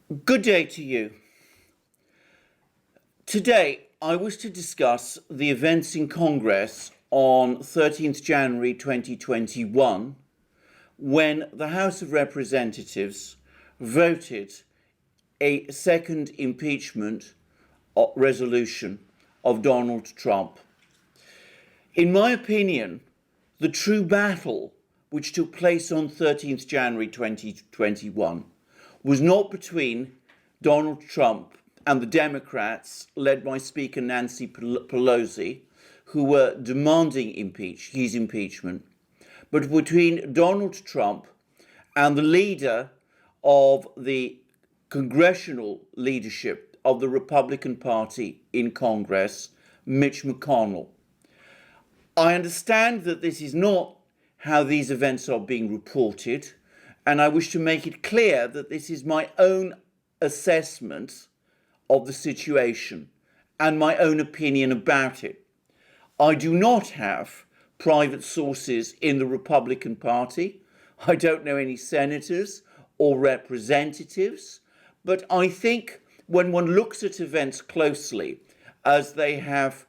Good day to you. Today, I wish to discuss the events in Congress on 13th January 2021 when the House of Representatives voted a second impeachment resolution of Donald Trump. In my opinion, the true battle which took place on 13th January 2021 was not between Donald Trump and the Democrats, led by Speaker Nancy Pelosi, who were demanding his impeachment, but between Donald Trump and the leader of the congressional leadership of the Republican Party in Congress, Mitch McConnell. I understand that this is not how these events are being reported, and I wish to make it clear that this is my own assessment of the situation and my own opinion about it. I do not have private sources in the Republican Party. I don't know any senators or representatives, but I think when one looks at events closely as they have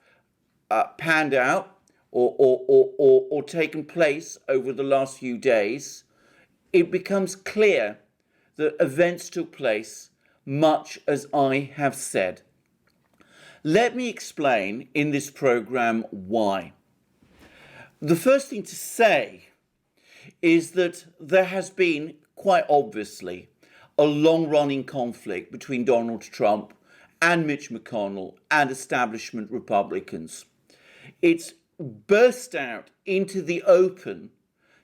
panned out or taken place over the last few days, it becomes clear that events took place much as I have said. Let me explain in this program why. The first thing to say is that there has been, quite obviously, a long-running conflict between Donald Trump and Mitch McConnell and establishment Republicans. It's burst out into the open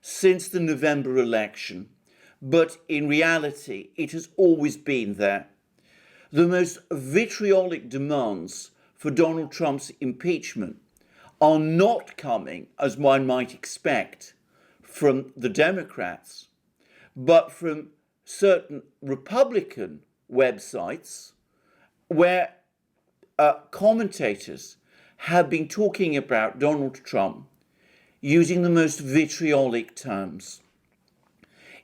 since the November election, but in reality, it has always been there. The most vitriolic demands for Donald Trump's impeachment are not coming, as one might expect, from the Democrats, but from certain Republican websites where commentators have been talking about Donald Trump using the most vitriolic terms.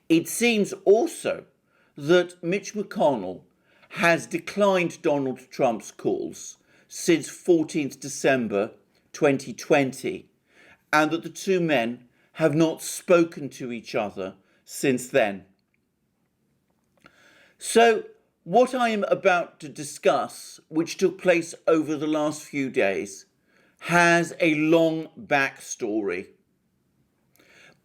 It seems also that Mitch McConnell has declined Donald Trump's calls since 14th December 2020, and that the two men have not spoken to each other since then. So, what I am about to discuss, which took place over the last few days, has a long backstory.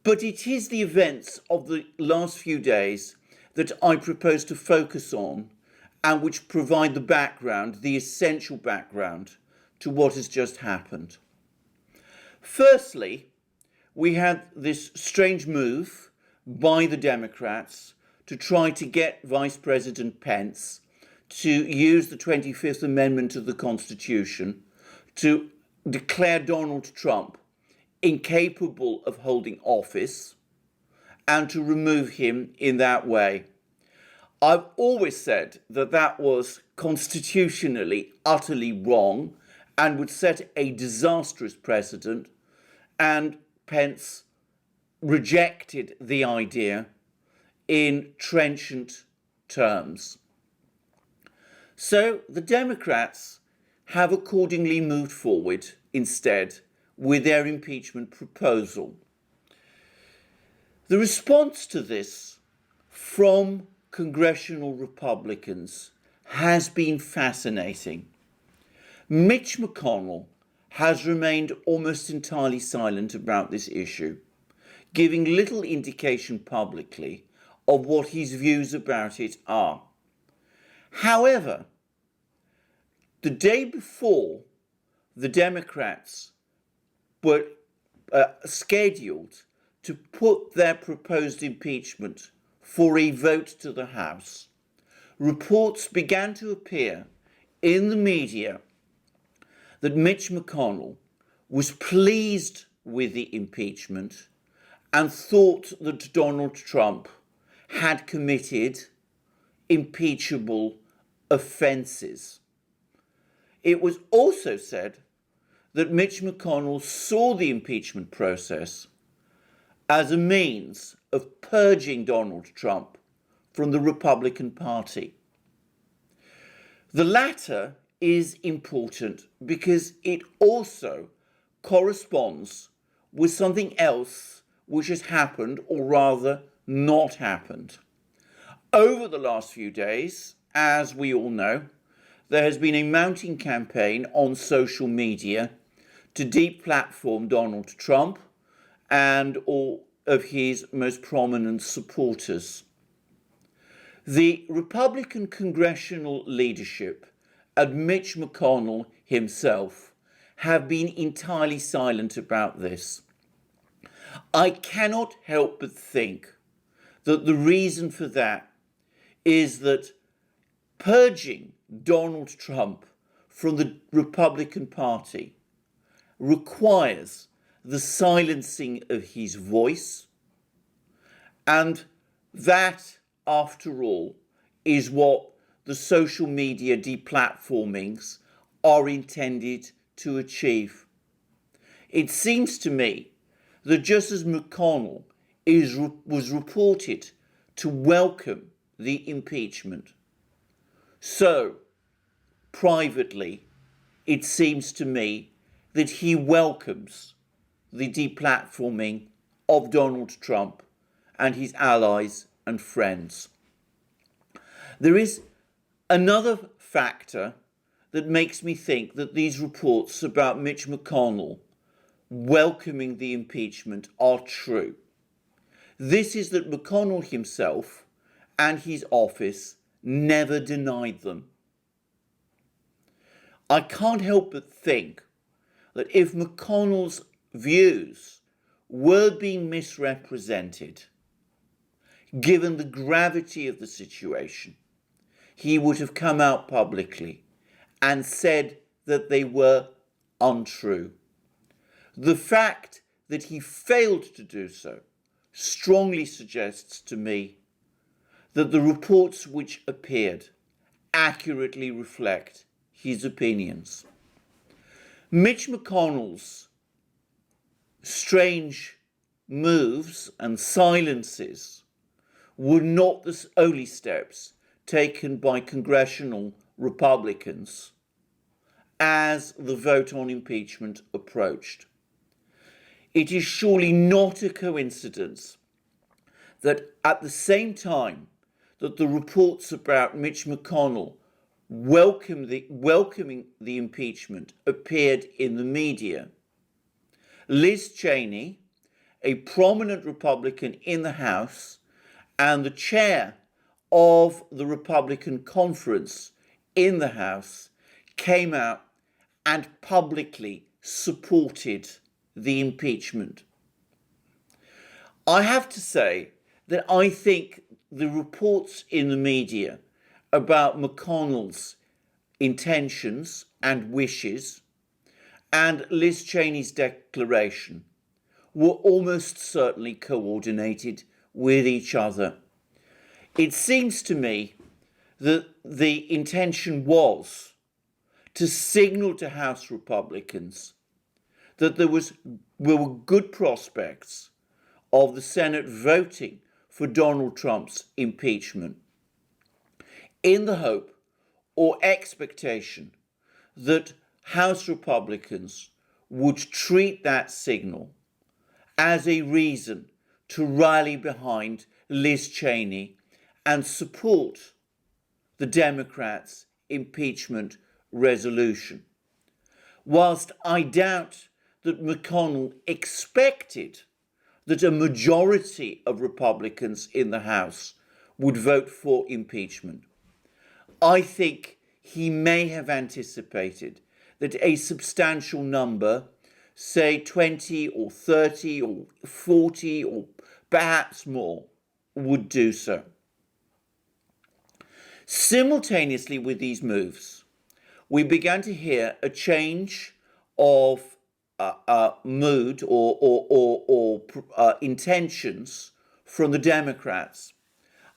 But it is the events of the last few days that I propose to focus on and which provide the background, the essential background, to what has just happened. Firstly, we had this strange move by the Democrats to try to get Vice President Pence to use the 25th Amendment of the Constitution to declare Donald Trump incapable of holding office and to remove him in that way. I've always said that that was constitutionally utterly wrong and would set a disastrous precedent, and Pence rejected the idea in trenchant terms. So the Democrats have accordingly moved forward instead with their impeachment proposal. The response to this from congressional Republicans has been fascinating. Mitch McConnell has remained almost entirely silent about this issue, giving little indication publicly of what his views about it are. However, the day before the Democrats were scheduled to put their proposed impeachment for a vote to the House, reports began to appear in the media that Mitch McConnell was pleased with the impeachment and thought that Donald Trump had committed impeachable offences. It was also said that Mitch McConnell saw the impeachment process as a means of purging Donald Trump from the Republican Party. The latter is important because it also corresponds with something else which has happened, or rather not happened. Over the last few days, as we all know, there has been a mounting campaign on social media to deplatform Donald Trump and all of his most prominent supporters. The Republican congressional leadership and Mitch McConnell himself have been entirely silent about this. I cannot help but think that the reason for that is that purging Donald Trump from the Republican Party requires the silencing of his voice, and that, after all, is what the social media deplatformings are intended to achieve. It seems to me that just as McConnell was reported to welcome the impeachment, so privately it seems to me that he welcomes the deplatforming of Donald Trump and his allies and friends. There is another factor that makes me think that these reports about Mitch McConnell welcoming the impeachment are true. This is that McConnell himself and his office never denied them. I can't help but think that if McConnell's views were being misrepresented, given the gravity of the situation, he would have come out publicly and said that they were untrue. The fact that he failed to do so strongly suggests to me that the reports which appeared accurately reflect his opinions. Mitch McConnell's strange moves and silences were not the only steps taken by congressional Republicans as the vote on impeachment approached. It is surely not a coincidence that at the same time that the reports about Mitch McConnell welcoming the impeachment appeared in the media, Liz Cheney, a prominent Republican in the House and the chair of the Republican conference in the House, came out and publicly supported the impeachment. I have to say that I think the reports in the media about McConnell's intentions and wishes and Liz Cheney's declaration were almost certainly coordinated with each other. It seems to me that the intention was to signal to House Republicans that there were good prospects of the Senate voting for Donald Trump's impeachment, in the hope or expectation that House Republicans would treat that signal as a reason to rally behind Liz Cheney and support the Democrats' impeachment resolution. Whilst I doubt that McConnell expected that a majority of Republicans in the House would vote for impeachment, I think he may have anticipated that a substantial number, say 20 or 30 or 40 or perhaps more, would do so. Simultaneously with these moves, we began to hear a change of mood or intentions from the Democrats.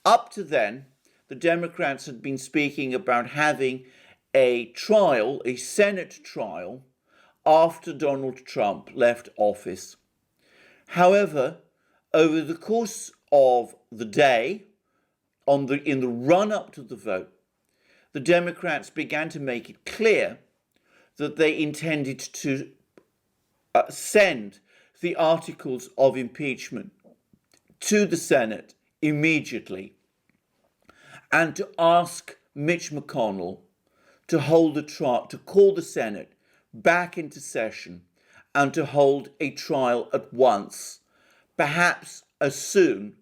Up to then, the Democrats had been speaking about having a trial, a Senate trial, after Donald Trump left office. However, over the course of the day, in the run-up to the vote, the Democrats began to make it clear that they intended to send the articles of impeachment to the Senate immediately and to ask Mitch McConnell to hold a trial, to call the Senate back into session and to hold a trial at once, perhaps as soon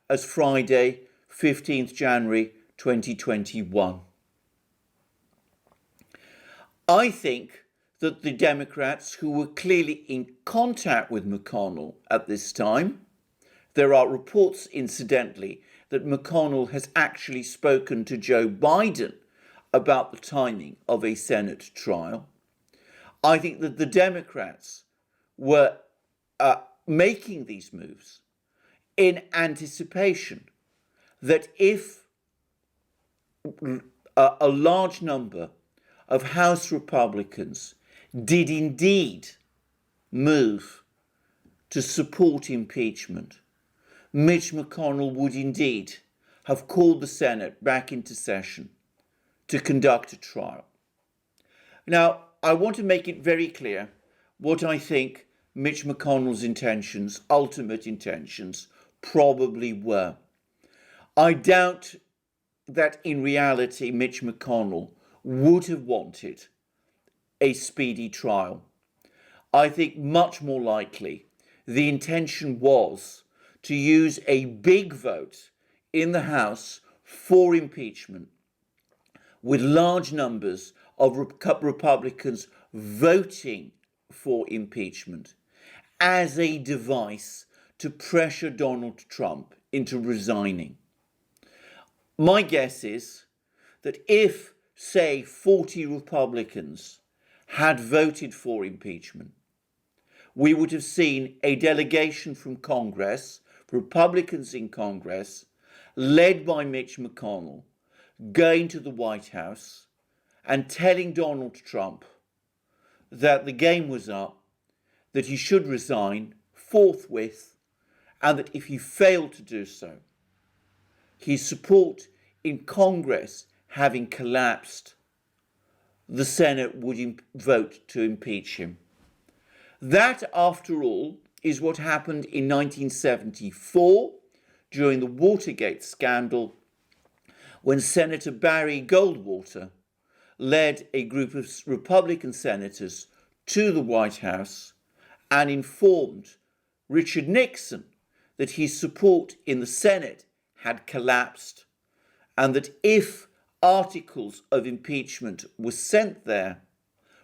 as Friday, 15th January 2021. I think that the Democrats, who were clearly in contact with McConnell at this time, there are reports, incidentally, that McConnell has actually spoken to Joe Biden about the timing of a Senate trial. I think that the Democrats were making these moves in anticipation that if a large number of House Republicans did indeed move to support impeachment, Mitch McConnell would indeed have called the Senate back into session to conduct a trial. Now, I want to make it very clear what I think Mitch McConnell's intentions, ultimate intentions, probably were. I doubt that in reality Mitch McConnell would have wanted a speedy trial. I think much more likely the intention was to use a big vote in the House for impeachment, with large numbers of Republicans voting for impeachment as a device to pressure Donald Trump into resigning. My guess is that if, say, 40 Republicans had voted for impeachment, we would have seen a delegation from Congress, Republicans in Congress, led by Mitch McConnell, going to the White House and telling Donald Trump that the game was up, that he should resign forthwith, and that if he failed to do so, his support in Congress having collapsed, the Senate would vote to impeach him. That, after all, is what happened in 1974 during the Watergate scandal, when Senator Barry Goldwater led a group of Republican senators to the White House and informed Richard Nixon that his support in the Senate had collapsed, and that if articles of impeachment were sent there,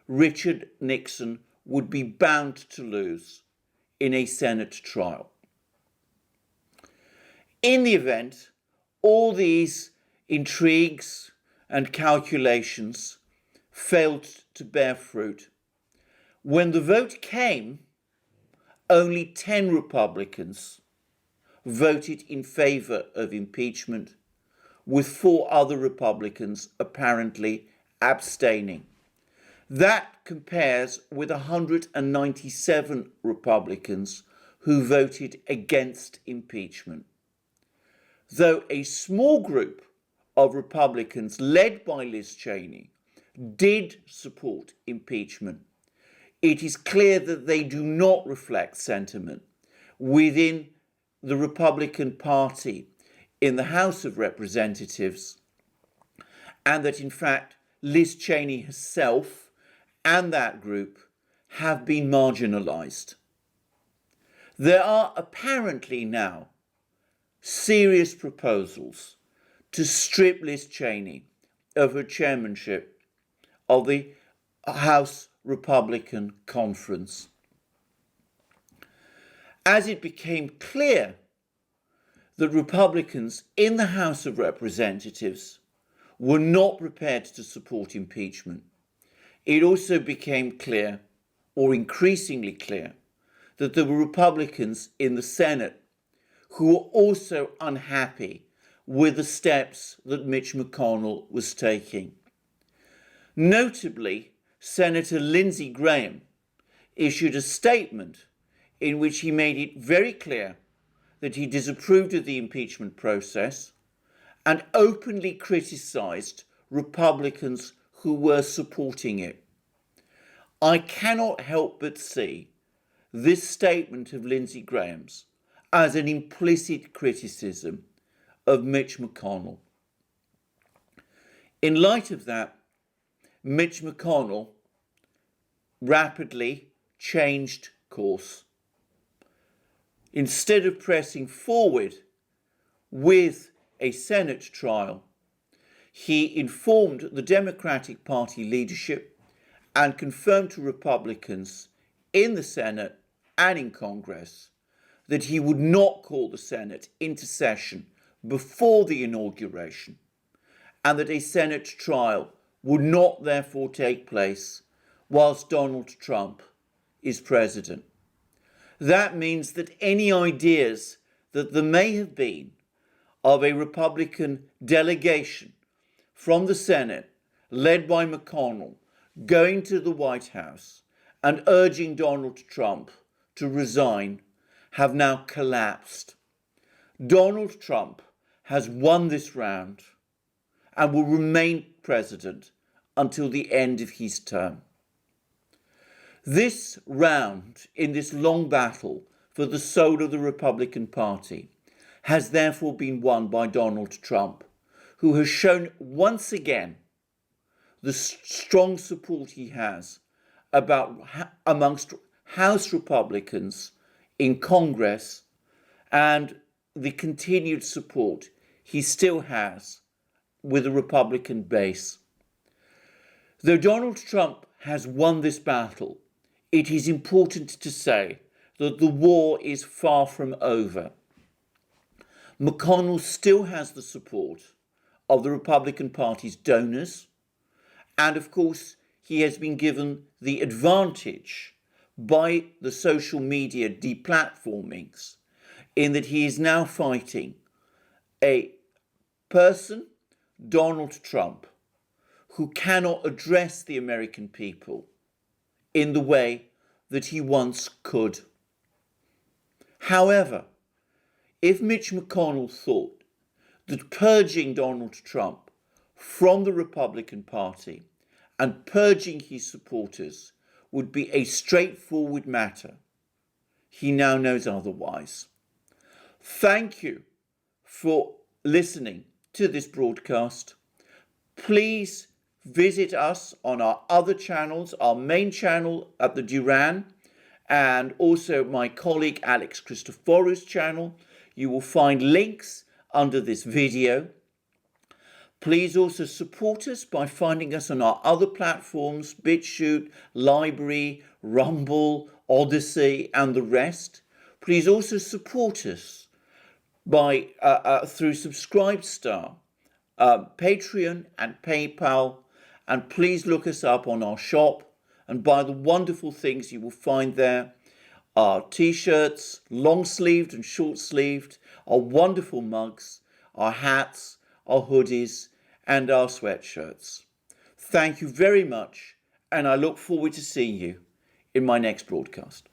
Richard Nixon would be bound to lose in a Senate trial. In the event, all these intrigues and calculations failed to bear fruit. When the vote came, only 10 Republicans voted in favor of impeachment, with 4 other Republicans apparently abstaining. That compares with 197 Republicans who voted against impeachment. Though a small group of Republicans led by Liz Cheney did support impeachment, it is clear that they do not reflect sentiment within the Republican Party in the House of Representatives, and that in fact Liz Cheney herself and that group have been marginalized. There are apparently now serious proposals to strip Liz Cheney of her chairmanship of the House Republican Conference. As it became clear that Republicans in the House of Representatives were not prepared to support impeachment, it also became clear, or increasingly clear, that there were Republicans in the Senate who were also unhappy with the steps that Mitch McConnell was taking. Notably, Senator Lindsey Graham issued a statement in which he made it very clear that he disapproved of the impeachment process and openly criticised Republicans who were supporting it. I cannot help but see this statement of Lindsey Graham's as an implicit criticism of Mitch McConnell. In light of that, Mitch McConnell rapidly changed course. Instead of pressing forward with a Senate trial, he informed the Democratic Party leadership and confirmed to Republicans in the Senate and in Congress that he would not call the Senate into session before the inauguration, and that a Senate trial would not therefore take place whilst Donald Trump is president. That means that any ideas that there may have been of a Republican delegation from the Senate, led by McConnell, going to the White House and urging Donald Trump to resign, have now collapsed. Donald Trump has won this round and will remain president until the end of his term. This round in this long battle for the soul of the Republican Party has therefore been won by Donald Trump, who has shown once again the strong support he has amongst House Republicans in Congress, and the continued support he still has with the Republican base. Though Donald Trump has won this battle, it is important to say that the war is far from over. McConnell still has the support of the Republican Party's donors, and of course he has been given the advantage by the social media deplatformings in that he is now fighting a person, Donald Trump, who cannot address the American people in the way that he once could. However, if Mitch McConnell thought that purging Donald Trump from the Republican Party and purging his supporters would be a straightforward matter, he now knows otherwise. Thank you for listening to this broadcast. Please visit us on our other channels, our main channel at the Duran, and also my colleague Alex Christophorou's channel. You will find links under this video. Please also support us by finding us on our other platforms, BitChute, Library, Rumble, Odyssey, and the rest. Please also support us by through Subscribestar, Patreon, and PayPal. And please look us up on our shop and buy the wonderful things you will find there. Our t-shirts, long-sleeved and short-sleeved, our wonderful mugs, our hats, our hoodies, and our sweatshirts. Thank you very much, and I look forward to seeing you in my next broadcast.